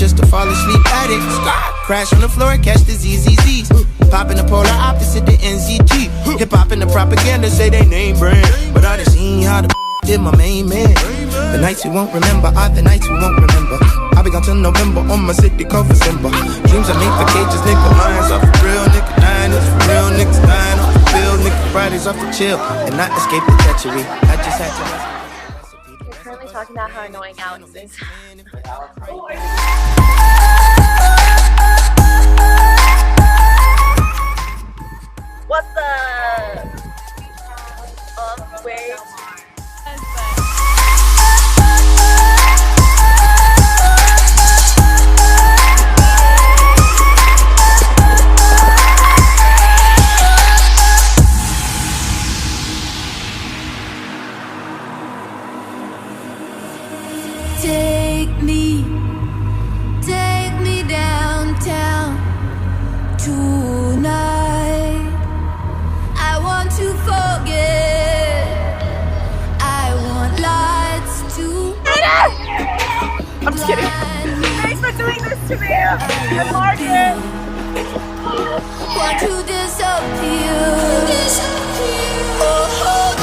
just to fall asleep at it. Crash on the floor, catch the ZZZs. Pop in the polar opposite the NZG. Hip hop and the propaganda say they name brand, but I done seen how the did my main man. The nights we won't remember are the nights we won't remember. I'll be gone till November on my city called for Simba. Dreams I make for cages, nigga, lines off for real, nigga, dying is for real, niggas dying off the field, nigga, Fridays off the chill, and not escape the treachery. I just had to. You're currently talking about how annoying Alex is. What's up? Wait. Take me downtown tonight. I want to forget. I want lights to. I'm just kidding. Thanks for doing this to me. I'm Margaret. Want to disappear. Oh,